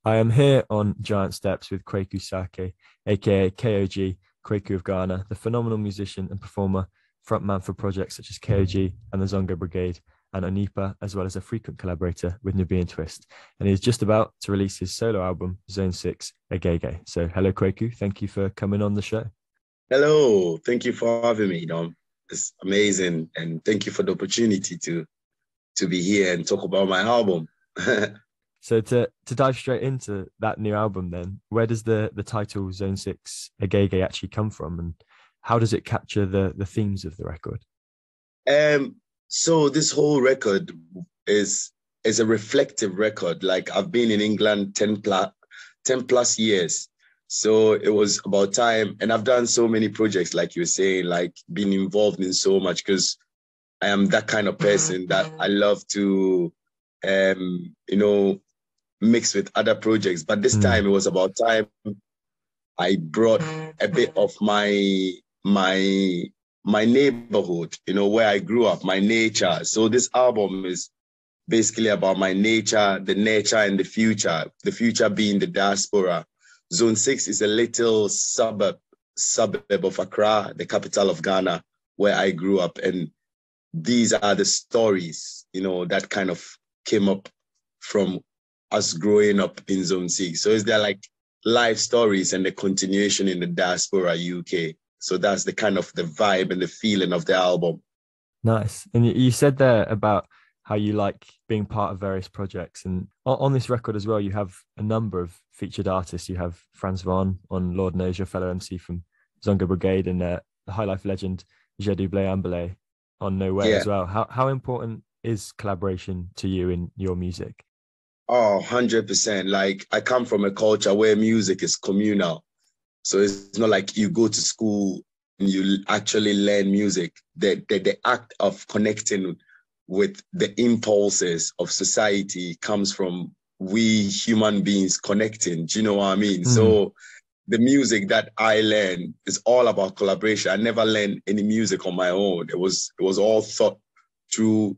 I am here on Giant Steps with Kweku, aka K.O.G, Kweku of Ghana, the phenomenal musician and performer, frontman for projects such as K.O.G and the Zongo Brigade, and Onipa, as well as a frequent collaborator with Nubian Twist. And he's just about to release his solo album, Zone 6, Agege. So, hello, Kweku. Thank you for coming on the show. Hello, thank you for having me, Dom. It's amazing, and thank you for the opportunity to be here and talk about my album. So to dive straight into that new album, then, where does the title Zone 6 Agege actually come from, and how does it capture the themes of the record? So this whole record is a reflective record. Like, I've been in England 10 plus years. So it was about time. And I've done so many projects, like you were saying, like being involved in so much, because I am that kind of person that I love to, mix with other projects. But this time it was about time I brought a bit of my neighborhood, where I grew up, my nature. So this album is basically about my nature, the nature and the future being the diaspora. Zone 6 is a little suburb of Accra, the capital of Ghana, where I grew up. And these are the stories, that kind of came up from us growing up in Zone 6. So it's there like life stories and the continuation in the diaspora UK. So that's the kind of the vibe and the feeling of the album. Nice. And you said there about how you like being part of various projects. And on this record as well, you have a number of featured artists. You have Franz Von on Lord Knows, your fellow MC from Zongo Brigade, and the High Life legend Jedu Ambele on Nowhere as well. How important is collaboration to you in your music? Oh, 100%. Like, I come from a culture where music is communal. So it's not like you go to school and you actually learn music. The act of connecting with the impulses of society comes from we human beings connecting. Do you know what I mean? So the music that I learn is all about collaboration. I never learned any music on my own. It was all thought through,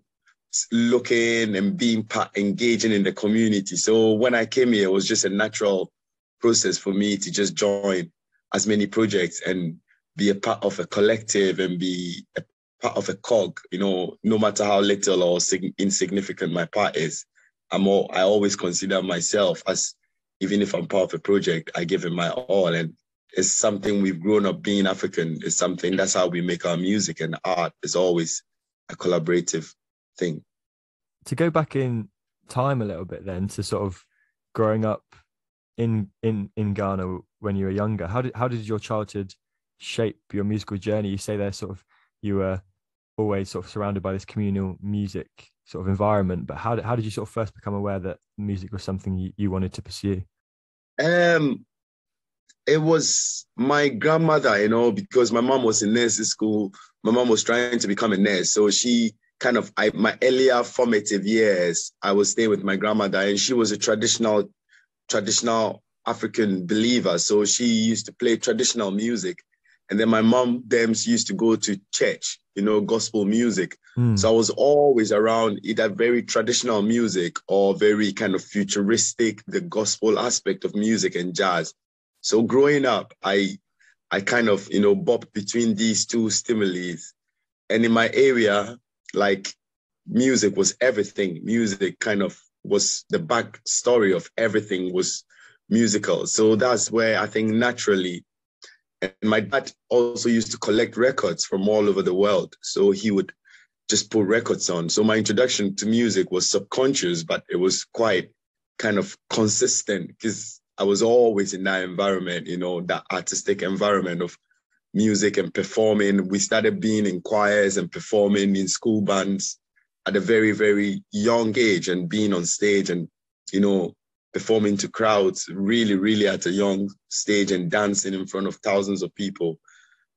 looking and being engaging in the community. So when I came here, it was just a natural process for me to just join as many projects and be a part of a collective and be a part of a cog, no matter how little or insignificant my part is. I always consider myself as, even if I'm part of a project, I give it my all. And it's something we've grown up being African. It's something, that's how we make our music, and art is always a collaborative thing. To go back in time a little bit then, to sort of growing up in Ghana when you were younger, how did your childhood shape your musical journey? You say there sort of you were always sort of surrounded by this communal music sort of environment, but how did you sort of first become aware that music was something you wanted to pursue? It was my grandmother, because my mom was in nursing school. My mom was trying to become a nurse. So she kind of, my earlier formative years, I was staying with my grandmother, and she was a traditional African believer. So she used to play traditional music. And then my mom, used to go to church, gospel music. So I was always around either very traditional music or very kind of futuristic, the gospel aspect of music and jazz. So growing up, I kind of, bopped between these two stimulis. And in my area, like, music was everything. Music kind of was the backstory of everything, was musical. So that's where I think naturally. And my dad also used to collect records from all over the world. So he would just put records on. So my introduction to music was subconscious, but it was quite kind of consistent because I was always in that environment, that artistic environment of music and performing. We started being in choirs and performing in school bands at a very, very young age, and being on stage and, performing to crowds really, really at a young stage, and dancing in front of thousands of people.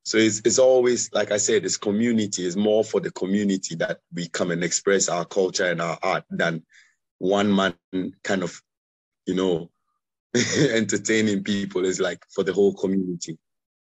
So it's always, like I said, it's community. It's more for the community that we come and express our culture and our art than one man kind of, entertaining people. Is like for the whole community.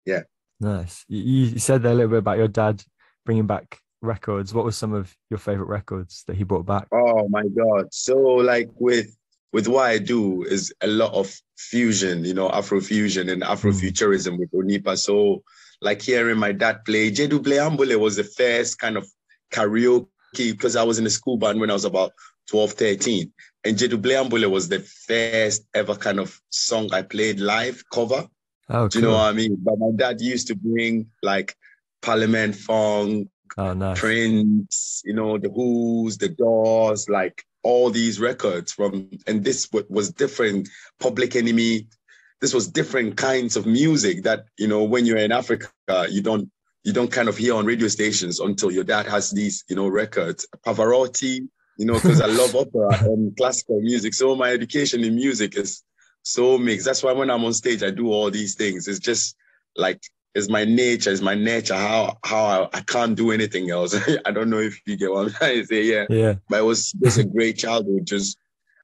Yeah. Nice. You said there a little bit about your dad bringing back records. What were some of your favorite records that he brought back? Oh my God. So like with with what I do is a lot of fusion, you know, Afrofusion and Afrofuturism with Onipa. So like hearing my dad play, Jedu Bleambole was the first kind of karaoke, because I was in a school band when I was about 12, 13. And Jedu Bleambole was the first ever kind of song I played live cover. Oh, do you know what I mean? But my dad used to bring like Parliament Funk, nice. Prince, you know, the Who's, the Doors, like all these records from, and this was different. Public Enemy, this was different kinds of music that, you know, when you're in Africa, you don't kind of hear on radio stations until your dad has these, you know, records. Pavarotti, you know, because I love opera and classical music. So my education in music is so mixed. That's why when I'm on stage, I do all these things. It's just like, it's my nature, how I can't do anything else. I don't know if you get what I'm trying to say. Yeah. But it was just a great childhood. Just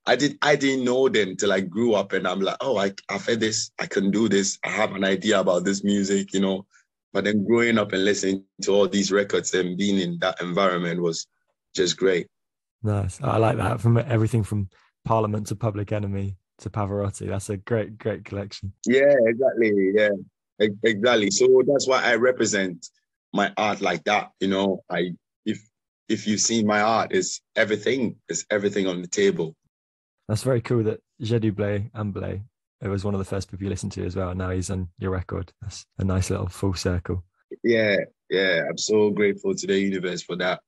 I didn't know then till I grew up, and I'm like, oh, I've heard this, I can do this, I have an idea about this music, you know. But then growing up and listening to all these records and being in that environment was just great. Nice. I like that. From everything from Parliament to Public Enemy to Pavarotti. That's a great collection. Yeah, exactly. Yeah. Exactly. So that's why I represent my art like that. You know, if you've seen my art, it's everything on the table. That's very cool that Jedu Bleambole, it was one of the first people you listened to as well. And now he's on your record. That's a nice little full circle. Yeah. I'm so grateful to the universe for that.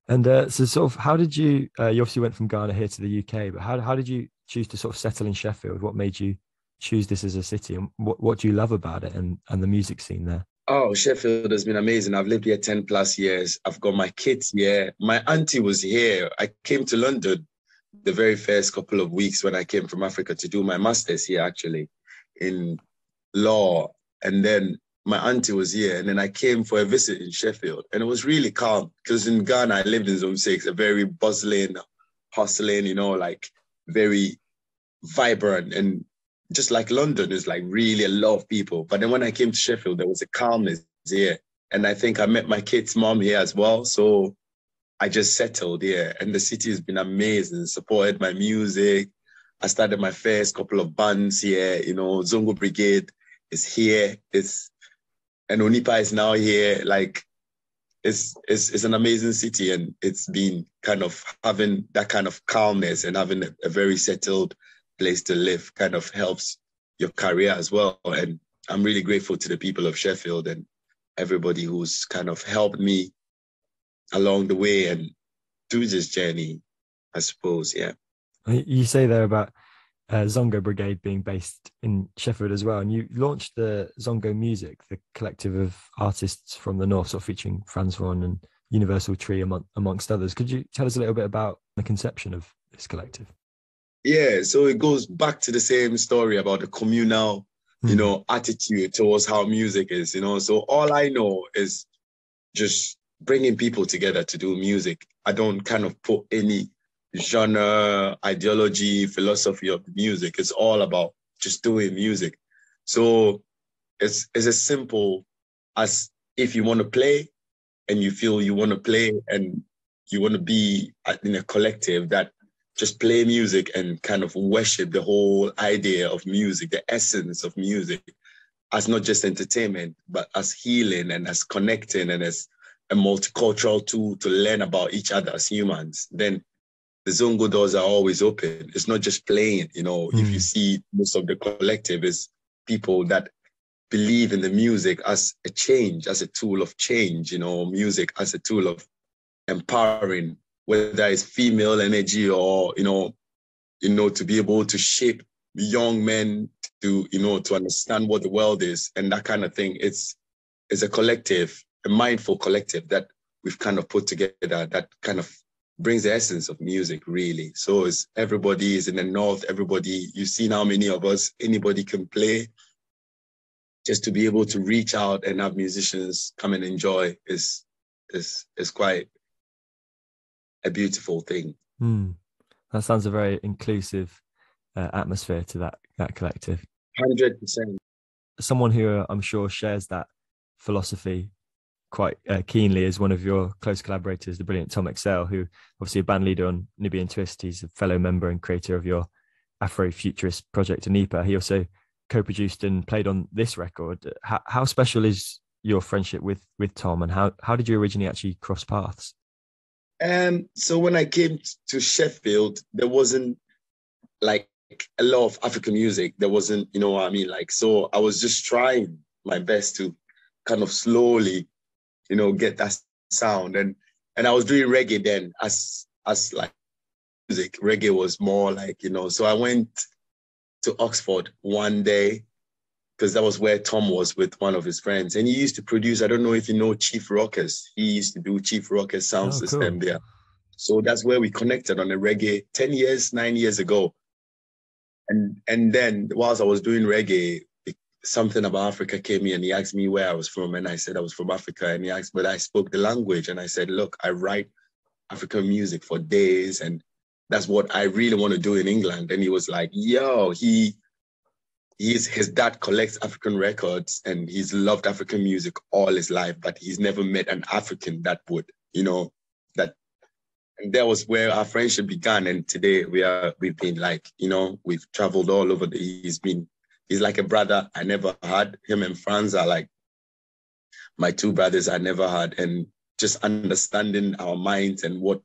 And so sort of how did you obviously went from Ghana here to the UK, but how did you choose to sort of settle in Sheffield? What made you choose this as a city, and what do you love about it and the music scene there? Oh, Sheffield has been amazing. I've lived here 10 plus years. I've got my kids here. My auntie was here. I came to London the very first couple of weeks when I came from Africa to do my master's here, actually, in law. And then my auntie was here. And then I came for a visit in Sheffield. And it was really calm, because in Ghana, I lived in Zone 6, a very bustling, hustling, you know, like very vibrant, and just like London is like really a lot of people. But then when I came to Sheffield, there was a calmness here. And I think I met my kid's mom here as well. So I just settled here, and the city has been amazing, supported my music. I started my first couple of bands here, you know, Zongo Brigade is here. And Onipa is now here. Like, it's an amazing city, and it's been kind of having that kind of calmness and having a very settled place to live kind of helps your career as well. And I'm really grateful to the people of Sheffield and everybody who's kind of helped me along the way and through this journey, I suppose. Yeah. You say there about Zongo Brigade being based in Sheffield as well, and you launched the Zongo Music, the collective of artists from the north, sort of featuring Franz Ron and Universal Tree amongst others. Could you tell us a little bit about the conception of this collective? Yeah, so it goes back to the same story about the communal, you know, attitude towards how music is, you know. So all I know is just bringing people together to do music. I don't kind of put any genre, ideology, philosophy of music. It's all about just doing music. So it's as simple as, if you want to play and you feel you want to play and you want to be in a collective that just play music and kind of worship the whole idea of music, the essence of music, as not just entertainment, but as healing and as connecting and as a multicultural tool to learn about each other as humans, then the Zongo doors are always open. It's not just playing, you know. If you see most of the collective is people that believe in the music as a change, as a tool of change, you know, music as a tool of empowering, whether it's female energy or, you know, to be able to shape young men to, you know, to understand what the world is and that kind of thing. It's a collective, a mindful collective that we've kind of put together that kind of brings the essence of music, really. So it's everybody is in the north, everybody, you've seen how many of us, anybody can play. Just to be able to reach out and have musicians come and enjoy is quite a beautiful thing. That sounds a very inclusive atmosphere to that collective. 100%. Someone who I'm sure shares that philosophy quite keenly is one of your close collaborators, the brilliant Tom Excel, who obviously a band leader on Nubian Twist. He's a fellow member and creator of your Afrofuturist project Anipa. He also co-produced and played on this record. How special is your friendship with Tom, and how did you originally actually cross paths? So when I came to Sheffield, there wasn't like a lot of African music. There wasn't, you know what I mean? Like, so I was just trying my best to kind of slowly, you know, get that sound. And I was doing reggae then as like music. Reggae was more like, you know, so I went to Oxford one day because that was where Tom was with one of his friends. And he used to produce, I don't know if you know Chief Rockers. He used to do Chief Rockers sound system there. So that's where we connected on the reggae 9 years ago. And then whilst I was doing reggae, something about Africa came in and he asked me where I was from. And I said I was from Africa. And he asked, but I spoke the language. And I said, look, I write African music for days. And that's what I really want to do in England. And he was like, yo, his dad collects African records and he's loved African music all his life, but he's never met an African that would, you know, that. And that was where our friendship began. And today we've been like, you know, we've traveled all over. He's like a brother I never had. Him and Franz are like my two brothers I never had. And just understanding our minds and what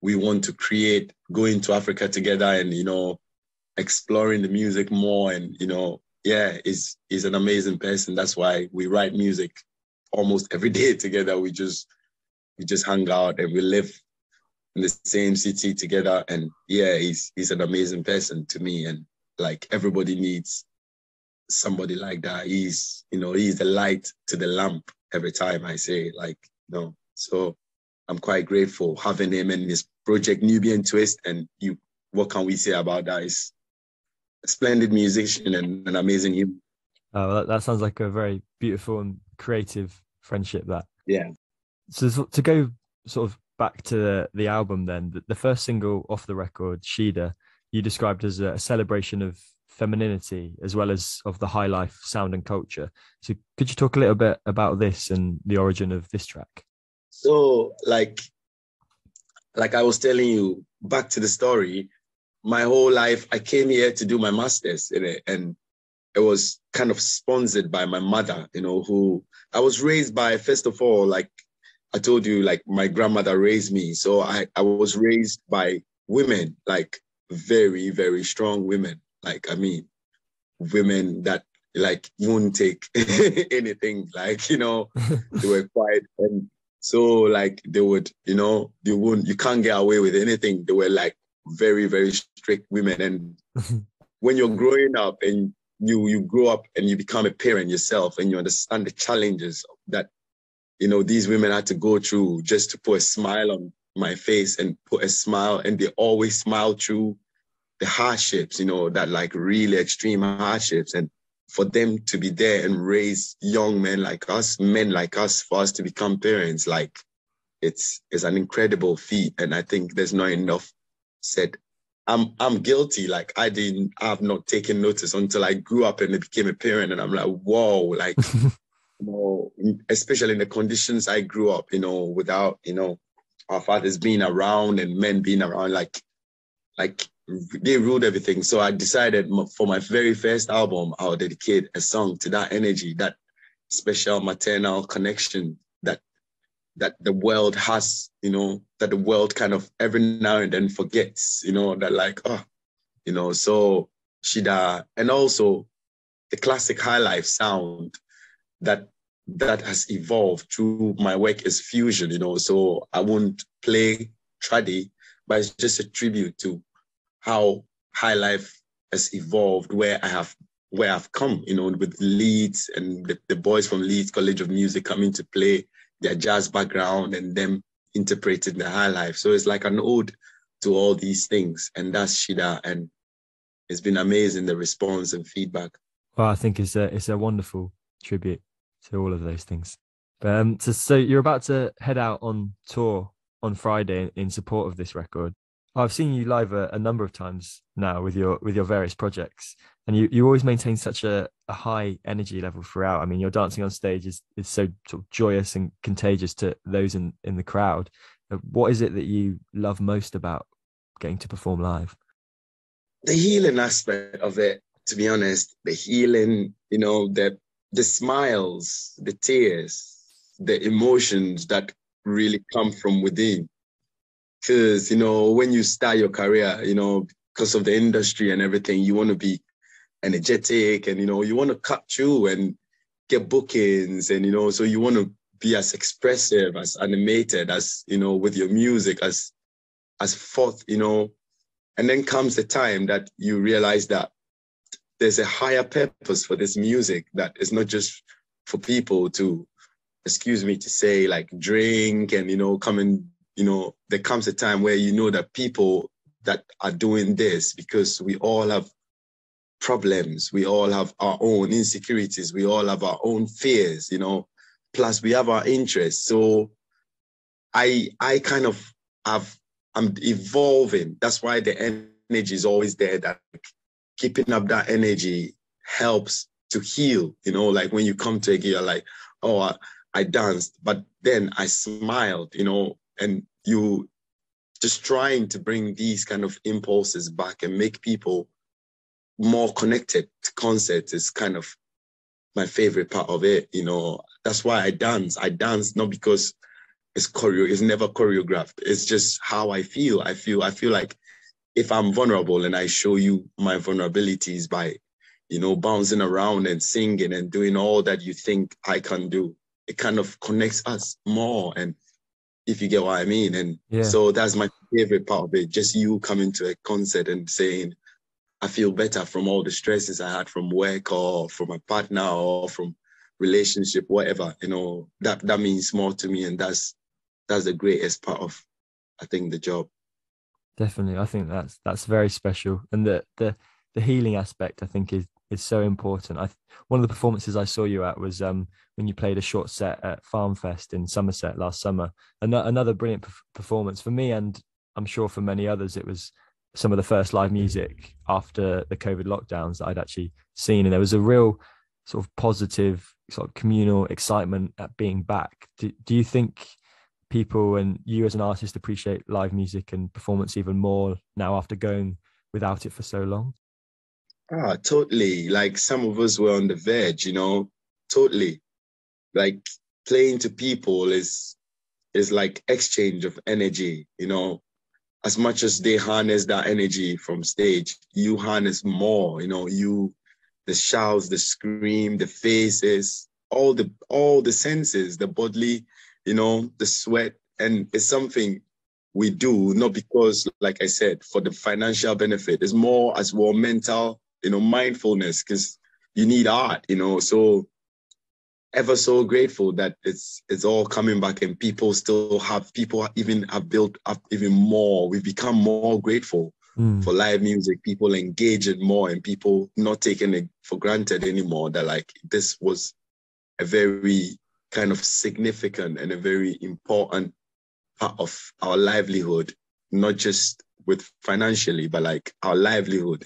we want to create, going to Africa together and, you know, exploring the music more. And, you know, yeah, he's an amazing person. That's why we write music almost every day together. We just hang out and we live in the same city together. And yeah, he's an amazing person to me. And like everybody needs somebody like that. He's the light to the lamp every time I say, like, you know, so I'm quite grateful having him in this project Nubian Twist. And what can we say about that? He's a splendid musician and an amazing human. Oh, that sounds like a very beautiful and creative friendship, that. Yeah. So to go sort of back to the album then, the first single off the record, Shida, you described as a celebration of femininity as well as of the high life sound and culture. So could you talk a little bit about this and the origin of this track? So like I was telling you, back to the story, my whole life, I came here to do my master's in it. And it was kind of sponsored by my mother, you know, who I was raised by, first of all, like I told you, like my grandmother raised me. So I was raised by women, like very, very strong women. Like, I mean, women that like won't take anything, like, you know, they were quiet. And so like they would, you know, you can't get away with anything. They were like very, very strict women. And when you're growing up and you grow up and you become a parent yourself and you understand the challenges that, you know, these women had to go through just to put a smile on my face and put a smile, and they always smile through the hardships, you know, that like really extreme hardships. And for them to be there and raise young men like us, for us to become parents, like it's an incredible feat. And I think there's not enough said. I'm guilty. Like I've not taken notice until I grew up and I became a parent. And I'm like, whoa, like, you know, especially in the conditions I grew up, you know, without, you know, our fathers being around and men being around, like they ruled everything. So I decided for my very first album, I'll dedicate a song to that energy, that special maternal connection that the world has, you know, that the world kind of every now and then forgets, you know, that like, oh, you know, so Shida, and also the classic high life sound that has evolved through my work is fusion, you know, so I won't play tradi, but it's just a tribute to how high life has evolved, where I've come, you know, with Leeds and the boys from Leeds College of Music coming to play their jazz background and them interpreting the high life. So it's like an ode to all these things. And that's Shida. And it's been amazing, the response and feedback. Well, I think it's a wonderful tribute to all of those things. But so you're about to head out on tour on Friday in support of this record. I've seen you live a number of times now with your various projects, and you always maintain such a high energy level throughout. I mean, your dancing on stage is so sort of joyous and contagious to those in the crowd. What is it that you love most about getting to perform live? the healing aspect of it, to be honest, the healing, the smiles, the tears, the emotions that really come from within. Because, when you start your career, because of the industry and everything, you want to be energetic and, you want to cut through and get bookings and, so you want to be as expressive, as animated, as, with your music, as forth, and then comes the time that you realize that there's a higher purpose for this music, that is not just for people to, excuse me to say, like drink and, come and, there comes a time where that people that are doing this, because we all have problems, we all have our own insecurities, we all have our own fears, plus we have our interests. So I kind of I'm evolving. That's why the energy is always there. That keeping up that energy helps to heal. Like when you come to a gig, you're like, oh, I danced, but then I smiled, and you just trying to bring these kind of impulses back and make people more connected to concerts is kind of my favorite part of it. That's why I dance. I dance not because it's never choreographed. It's just how I feel. I feel like if I'm vulnerable and I show you my vulnerabilities by, bouncing around and singing and doing all that you think I can do, it kind of connects us more. And if you get what I mean. And so that's my favorite part of it. Just you coming to a concert and saying, I feel better from all the stresses I had from work or from my partner or from relationship, whatever, that means more to me. And that's the greatest part of, I think, the job. Definitely. I think that's very special. And the healing aspect, I think, is so important. One of the performances I saw you at was when you played a short set at Farm Fest in Somerset last summer. Another brilliant performance for me, and I'm sure for many others. It was some of the first live music after the COVID lockdowns that I'd actually seen, and there was a real sort of positive, sort of communal excitement at being back. Do you think people and you as an artist appreciate live music and performance even more now after going without it for so long? Totally. Like some of us were on the verge, totally. Like playing to people is like exchange of energy, as much as they harness that energy from stage, you harness more, the shouts, the scream, the faces, all the senses, the bodily, the sweat. And it's something we do, not because, like I said, for the financial benefit. It's more as well mental, mindfulness, because you need art, so ever so grateful that it's all coming back and people even have built up even more. We've become more grateful for live music, people engaging more and people not taking it for granted anymore, that like this was a very kind of significant and a very important part of our livelihood, not just with financially, but like our livelihood,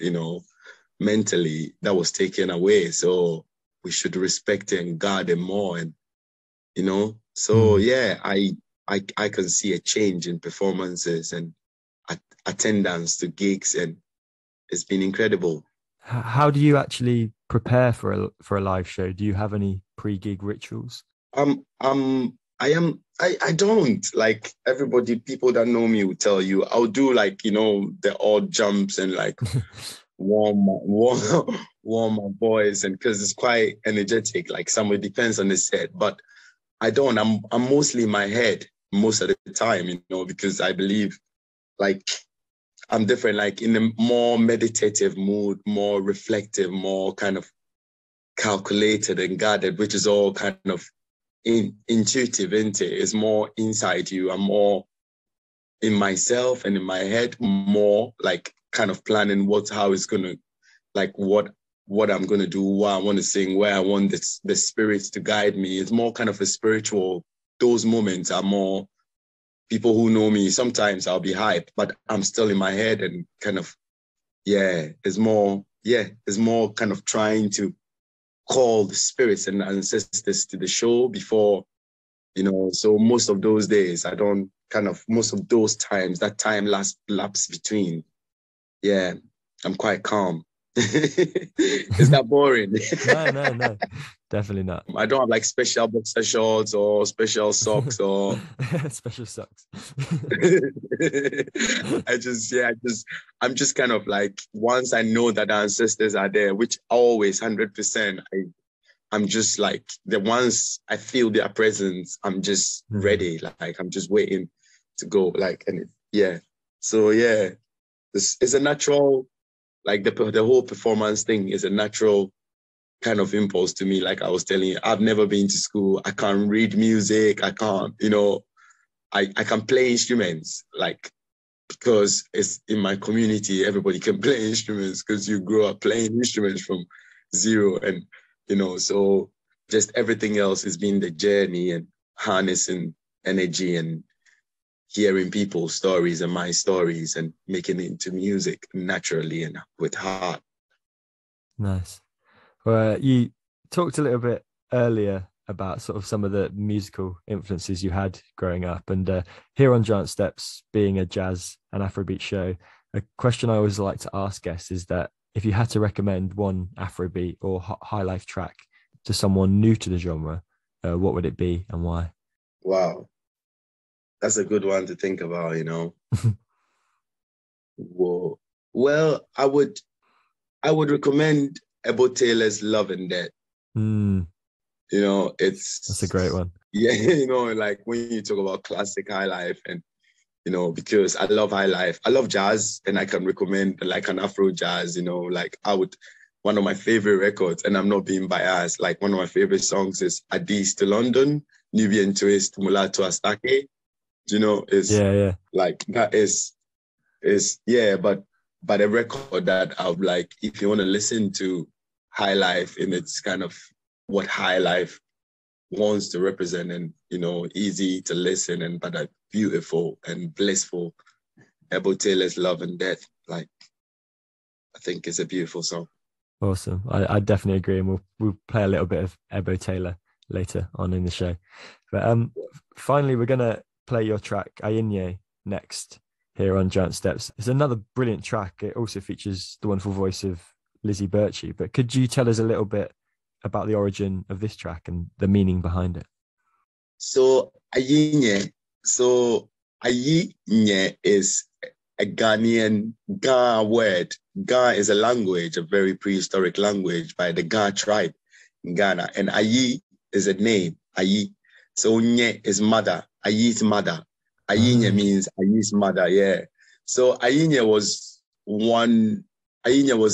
mentally, that was taken away. So we should respect it and guard it more. And, so yeah, I can see a change in performances and attendance to gigs, and it's been incredible. How do you actually prepare for a live show? Do you have any pre-gig rituals? I don't, like everybody, people that know me will tell you, I'll do like, the odd jumps and like warm my voice, and because it's quite energetic, like somewhere depends on the set, but I'm mostly in my head most of the time, because I believe like I'm different, like in a more meditative mood, more reflective, more kind of calculated and guarded, which is all kind of intuitive, isn't it? It's more inside you. I'm more in myself and in my head, more like kind of planning how it's gonna, like what I'm gonna do, what I want to sing, where I want the spirits to guide me. It's more kind of a spiritual. Those moments are more, people who know me, sometimes I'll be hyped, but I'm still in my head and kind of, it's more kind of trying to call the spirits and ancestors to the show before, so most of those days, I don't most of those times, that time lapse between, I'm quite calm. Is that boring? No, definitely not. I don't have like special boxer shorts or special socks or Special socks. I'm just kind of like, once I know that the ancestors are there, which always 100%, I'm just like, the ones I feel their presence, I'm just ready. Like I'm just waiting to go. Like, so yeah, it's a natural, like the whole performance thing is a natural kind of impulse to me. Like I was telling you, I've never been to school. I can't read music. I can't, I can play instruments, like, because it's in my community, everybody can play instruments because you grow up playing instruments from zero. And, so just everything else has been the journey and harnessing energy and hearing people's stories and my stories and making it into music naturally and with heart. Nice. Well, you talked a little bit earlier about sort of some of the musical influences you had growing up, and here on Giant Steps, being a jazz and Afrobeat show, a question I always like to ask guests is that if you had to recommend one Afrobeat or high life track to someone new to the genre, what would it be and why? Wow, that's a good one to think about. Whoa. Well, I would recommend Ebo Taylor's Love and Death. That's a great one. Yeah, like when you talk about classic high life, and because I love high life, I love jazz, and I can recommend like an Afro jazz. Like one of my favorite records, and I'm not being biased, like one of my favorite songs is Addis to London, Nubian Twist, Mulatto Astake. Yeah. Like that is but a record that I would like, if you want to listen to high life, and it's kind of what high life wants to represent, and easy to listen, and but a beautiful and blissful, Ebo Taylor's Love and Death. Like, I think it's a beautiful song. Awesome. I definitely agree, and we'll play a little bit of Ebo Taylor later on in the show. But finally, we're gonna play your track Ayan Yay next here on Giant Steps. It's another brilliant track. It also features the wonderful voice of Lizzie Birchie. But could you tell us a little bit about the origin of this track and the meaning behind it? So Ayan Yay is a Ghanaian Ga word. Ga is a language, a very prehistoric language by the Ga tribe in Ghana. And Ayi is a name, Ayi. So Nye is mother, Ayi's mother. Ayinya means Ayi's mother, yeah. So Ayinya was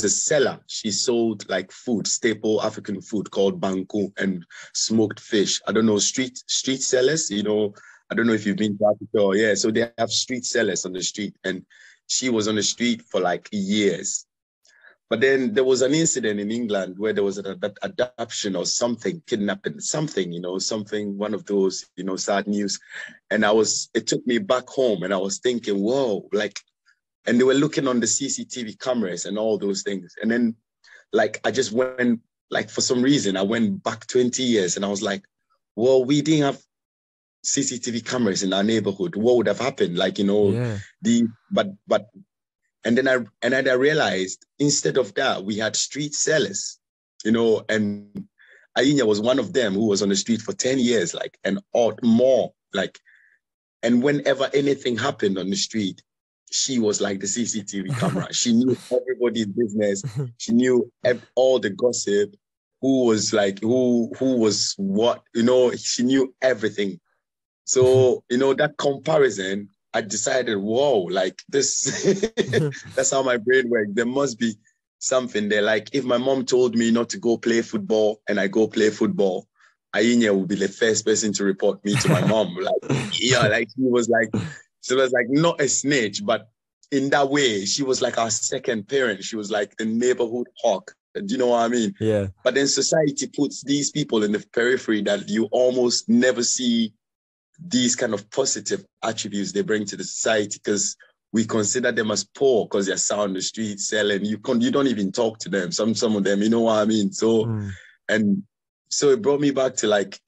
a seller. She sold like food, staple African food called banku and smoked fish. I don't know, street sellers, I don't know if you've been to Africa. Yeah, so they have street sellers on the street, and she was on the street for like years. But then there was an incident in England where there was an adoption or something, kidnapping, something, something, one of those, sad news. And it took me back home, and I was thinking, whoa, like, and they were looking on the CCTV cameras and all those things. And then, like, I just went, like, for some reason, I went back 20 years, and I was like, well, we didn't have CCTV cameras in our neighborhood. What would have happened? Like, yeah. And then I realized, instead of that, we had street sellers, and Ayinya was one of them who was on the street for 10 years, like, and or more, like, and whenever anything happened on the street, she was like the CCTV camera. She knew everybody's business. She knew all the gossip, who was like, who was what, she knew everything. So, that comparison, I decided, whoa, like this, that's how my brain works. There must be something there. Like, if my mom told me not to go play football and I go play football, Ayinya would be the first person to report me to my mom. Like, yeah, like she was like not a snitch, but in that way, she was like our second parent. She was like the neighborhood hawk. Do you know what I mean? Yeah. But then society puts these people in the periphery that you almost never see these kind of positive attributes they bring to the society, because we consider them as poor because they're out on the street selling. You don't even talk to them. Some of them, you know what I mean? So, and so it brought me back to like,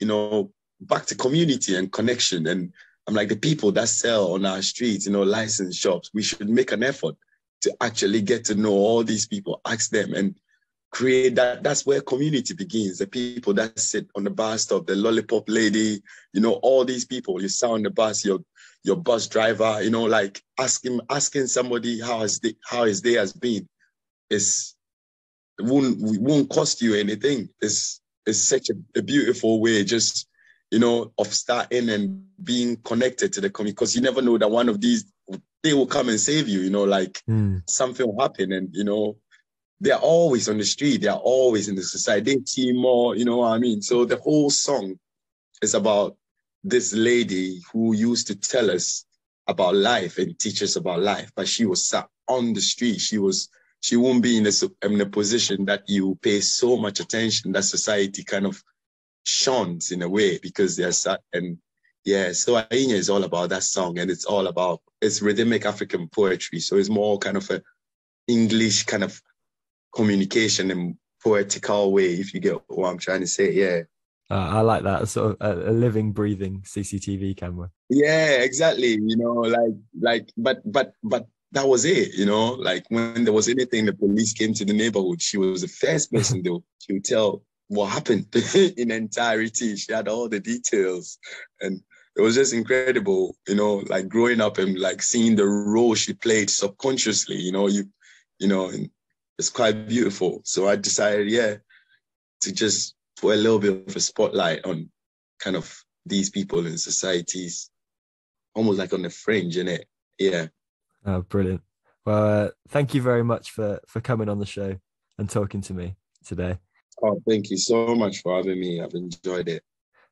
back to community and connection. And I'm like, the people that sell on our streets, licensed shops, we should make an effort to actually get to know all these people, ask them, and create that. That's where community begins. The people that sit on the bus stop, the lollipop lady, all these people. You sound the bus, your bus driver, like asking somebody how his day has been. It won't cost you anything. It's such a beautiful way, just of starting and being connected to the community, because you never know that one of these they will come and save you. Something will happen, and they're always on the street. They're always in the society. They team more. You know what I mean? So the whole song is about this lady who used to tell us about life and teach us about life, but she was sat on the street. She won't be in a position that you pay so much attention, that society kind of shuns in a way, because they're sat. And yeah, so Ayan Yay is all about that song, and it's rhythmic African poetry. So it's more kind of a English kind of communication and poetical way, if you get what I'm trying to say. Yeah. I like that, sort of a living, breathing CCTV camera. Yeah, exactly. But that was it. Like when there was anything, the police came to the neighborhood, she was the first person she would tell what happened in entirety. She had all the details, and it was just incredible. Like growing up and like seeing the role she played subconsciously. And it's quite beautiful. So I decided, to just put a little bit of a spotlight on kind of these people in societies, almost like on the fringe, innit? Yeah. Oh, brilliant. Well, thank you very much for coming on the show and talking to me today. Oh, thank you so much for having me. I've enjoyed it.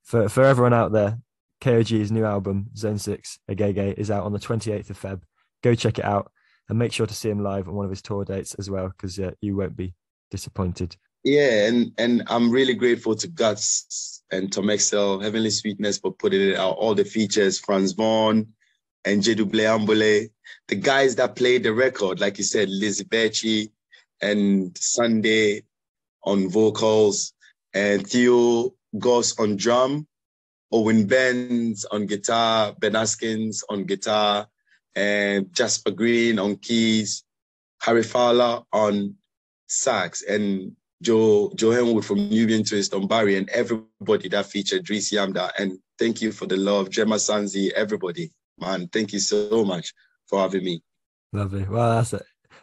For everyone out there, K.O.G's new album, Zone 6, Agege, is out on the 28th of Feb. Go check it out and make sure to see him live on one of his tour dates as well, because you won't be disappointed. Yeah, and I'm really grateful to Guts and Tom Excel, Heavenly Sweetness, for putting it out. All the features, Franz Vaughn and Jeduble Ambole, the guys that played the record, like you said, Lizzie Becci and Sunday on vocals, and Theo Goss on drum, Owen Benz on guitar, Ben Askins on guitar, and Jasper Green on keys, Harry Fowler on sax, and Joe Henwood from Nubian Twist on Barry, and everybody that featured Dries Yamda. And thank you for the love, Gemma Sanzi, everybody. Man, thank you so much for having me. Lovely. Well, that's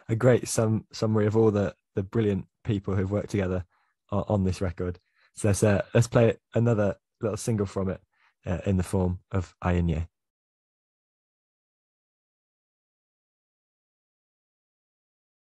a great summary of all the brilliant people who've worked together on this record. So let's play another little single from it in the form of Ayan Yay.